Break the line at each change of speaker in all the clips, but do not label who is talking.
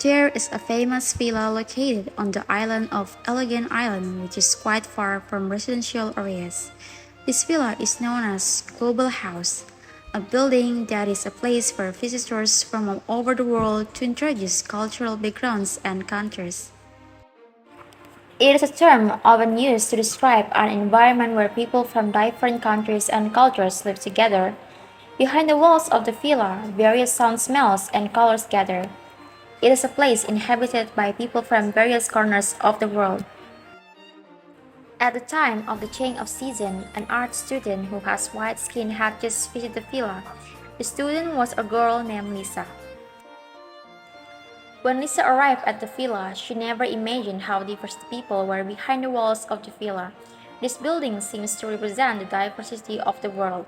There is a famous villa located on the island of Elegant Island, which is quite far from residential areas. This villa is known as Global House, a building that is a place for visitors from all over the world to introduce cultural backgrounds and countries. It is a term often used to describe an environment where people from different countries and cultures live together. Behind the walls of the villa, various sounds, smells, and colors gather. It is a place inhabited by people from various corners of the world. At the time of the change of season, an art student who has white skin had just visited the villa. The student was a girl named Lisa. When Lisa arrived at the villa, she never imagined how diverse the people were behind the walls of the villa. This building seems to represent the diversity of the world.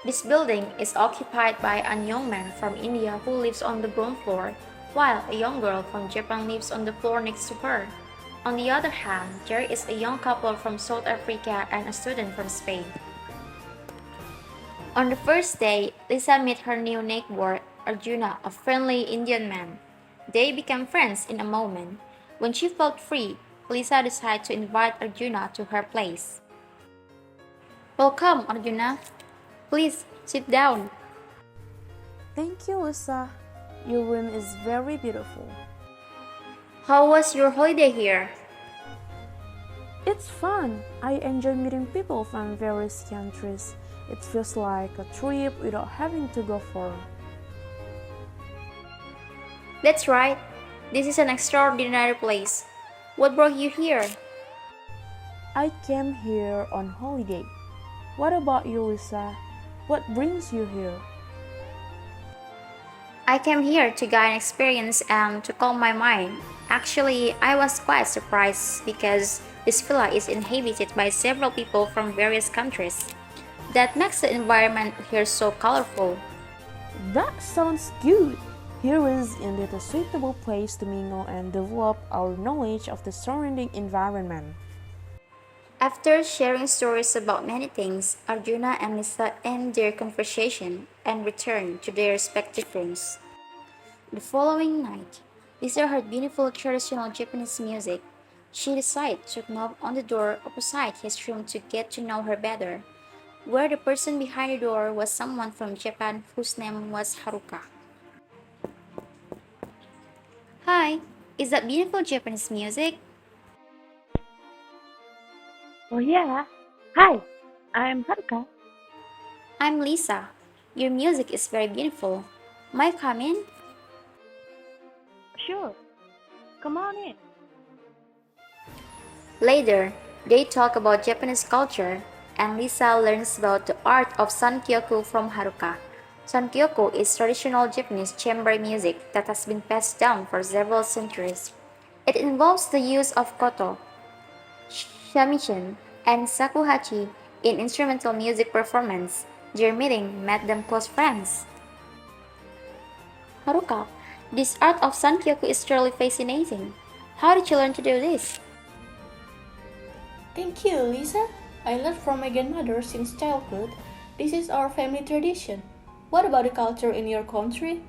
This building is occupied by a young man from India who lives on the ground floor, while a young girl from Japan lives on the floor next to her. On the other hand, there is a young couple from South Africa and a student from Spain. On the first day, Lisa met her new neighbor, Arjuna, a friendly Indian man. They became friends in a moment. When she felt free, Lisa decided to invite Arjuna to her place. Welcome, Arjuna. Please sit down.
Thank you, Lisa. Your room is very beautiful.
How was your holiday here?
It's fun. I enjoy meeting people from various countries. It feels like a trip without having to go far.
That's right. This is an extraordinary place. What brought you here?
I came here on holiday. What about you, Lisa? What brings you here?
I came here to gain experience and to calm my mind. Actually, I was quite surprised because this villa is inhabited by several people from various countries. That makes the environment here so colorful.
That sounds good. Here is indeed a suitable place to mingle and develop our knowledge of the surrounding environment.
After sharing stories about many things, Arjuna and Lisa end their conversation and return to their respective rooms. The following night, Lisa heard beautiful traditional Japanese music. She decided to knock on the door opposite his room to get to know her better, where the person behind the door was someone from Japan whose name was Haruka. Hi, is that beautiful Japanese music?
Oh yeah. Hi, I'm Harka.
I'm Lisa. Your music is very beautiful. May I come in?
Sure. Come on in.
Later, they talk about Japanese culture, and Lisa learns about the art of sankyoku from Haruka. Sankyoku is traditional Japanese chamber music that has been passed down for several centuries. It involves the use of koto, shamisen, and shakuhachi in instrumental music performance. Their meeting made them close friends. Haruka, this art of sankyoku is truly fascinating. How did you learn to do this?
Thank you, Lisa. I learned from my grandmother since childhood. This is our family tradition. What about the culture in your country?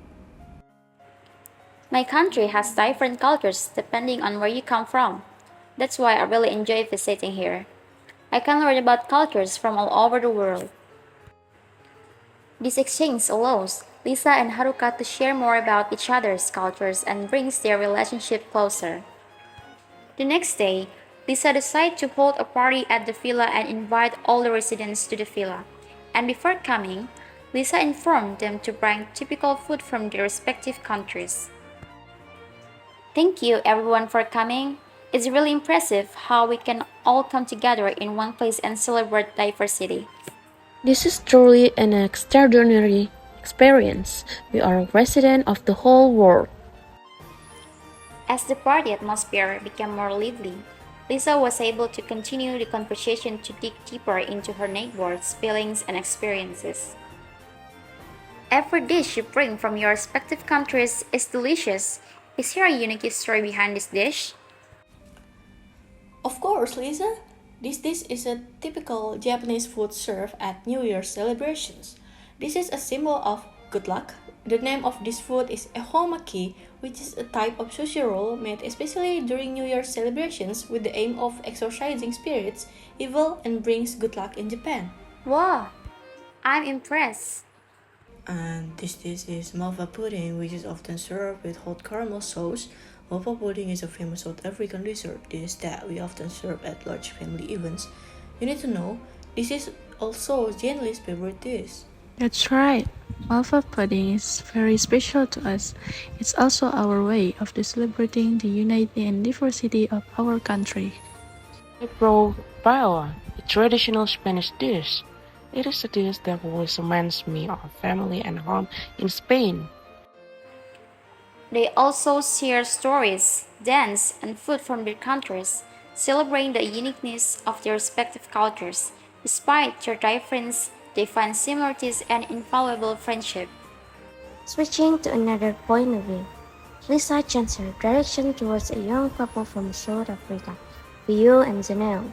My country has different cultures depending on where you come from. That's why I really enjoy visiting here. I can learn about cultures from all over the world. This exchange allows Lisa and Haruka to share more about each other's cultures and brings their relationship closer. The next day, Lisa decided to hold a party at the villa and invite all the residents to the villa. And before coming, Lisa informed them to bring typical food from their respective countries. Thank you everyone for coming. It's really impressive how we can all come together in one place and celebrate diversity.
This is truly an extraordinary experience. We are residents of the whole world.
As the party atmosphere became more lively, Lisa was able to continue the conversation to dig deeper into her neighbor's feelings and experiences. Every dish you bring from your respective countries is delicious. Is there a unique story behind this dish?
Of course, Lisa. This dish is a typical Japanese food served at New Year's celebrations. This is a symbol of good luck, The name of this food is ehomaki, which is a type of sushi roll made especially during New Year's celebrations with the aim of exorcising spirits, evil, and brings good luck in Japan.
Wow, I'm impressed.
And this dish is malva pudding, which is often served with hot caramel sauce. Malva pudding is a famous South African dessert dish that we often serve at large family events. You need to know, this is also Jenli's favorite dish.
That's right. Malva pudding is very special to us. It's also our way of celebrating the unity and diversity of our country.
I brought paella, a traditional Spanish dish. It is a dish that always reminds me of family and home in Spain.
They also share stories, dance, and food from their countries, celebrating the uniqueness of their respective cultures. Despite their difference, they find similarities and invaluable friendship.
Switching to another point of view, Lisa turns her direction towards a young couple from South Africa, Vio and Zanel.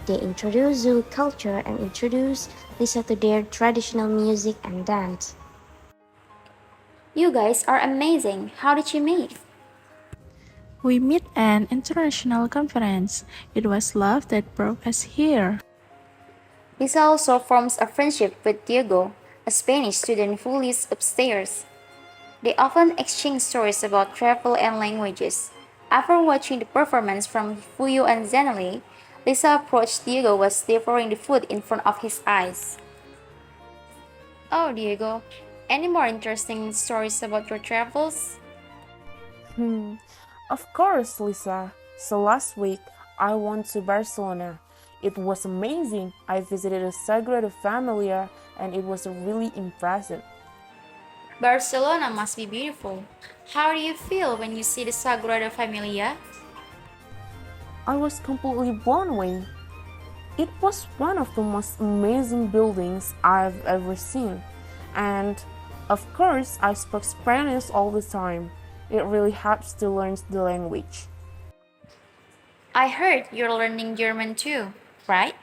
They introduce Zulu culture and introduce Lisa to their traditional music and dance.
You guys are amazing. How did you meet?
We met at an international conference. It was love that brought us here.
Lisa also forms a friendship with Diego, a Spanish student who lives upstairs. They often exchange stories about travel and languages. After watching the performance from Fuyo and Zenali, Lisa approached Diego was devouring the food in front of his eyes. Oh, Diego, any more interesting stories about your travels?
Of course, Lisa. So last week, I went to Barcelona. It was amazing. I visited the Sagrada Familia and it was really impressive.
Barcelona must be beautiful. How do you feel when you see the Sagrada Familia?
I was completely blown away. It was one of the most amazing buildings I've ever seen. And of course, I spoke Spanish all the time. It really helps to learn the language.
I heard you're learning German too, right?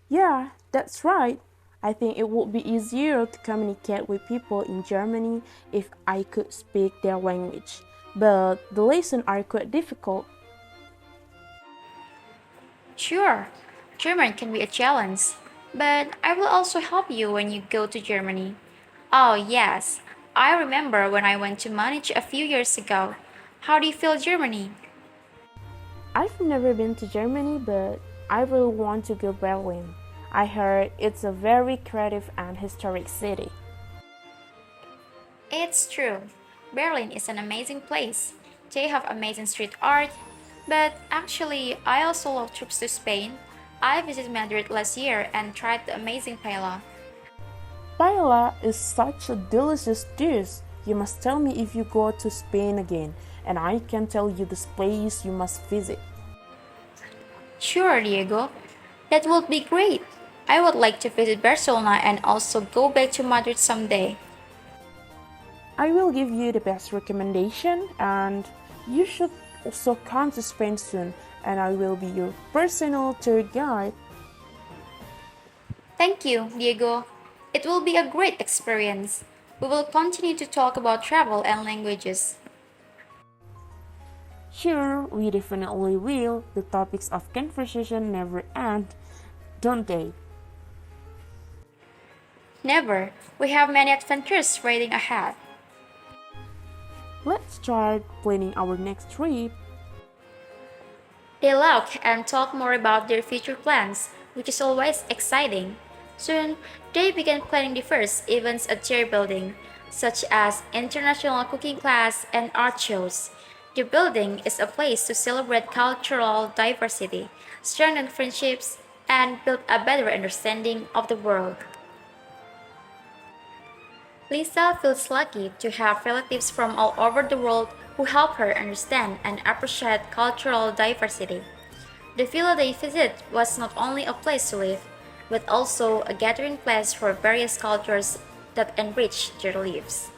Yeah, that's right. I think it would be easier to communicate with people in Germany if I could speak their language. But the lessons are quite difficult.
Sure, German can be a challenge, but I will also help you when you go to Germany. Oh, yes, I remember when I went to Munich a few years ago. How do you feel Germany?
I've never been to Germany, but I really want to go Berlin. I heard it's a very creative and historic city.
It's true. Berlin is an amazing place. They have amazing street art, but actually, I also love trips to Spain. I visited Madrid last year and tried the amazing paella.
Paella is such a delicious dish. You must tell me if you go to Spain again, and I can tell you the place you must visit.
Sure, Diego. That would be great. I would like to visit Barcelona and also go back to Madrid someday.
I will give you the best recommendation, and you should also come to Spain soon, and I will be your personal tour guide.
Thank you, Diego. It will be a great experience. We will continue to talk about travel and languages.
Sure, we definitely will. The topics of conversation never end, don't they?
Never. We have many adventures waiting ahead.
Let's start planning our next trip.
They laugh and talk more about their future plans, which is always exciting. Soon, they began planning the first events at their building, such as international cooking class and art shows. The building is a place to celebrate cultural diversity, strengthen friendships, and build a better understanding of the world. Lisa feels lucky to have relatives from all over the world who help her understand and appreciate cultural diversity. The villa they visit was not only a place to live, but also a gathering place for various cultures that enrich their lives.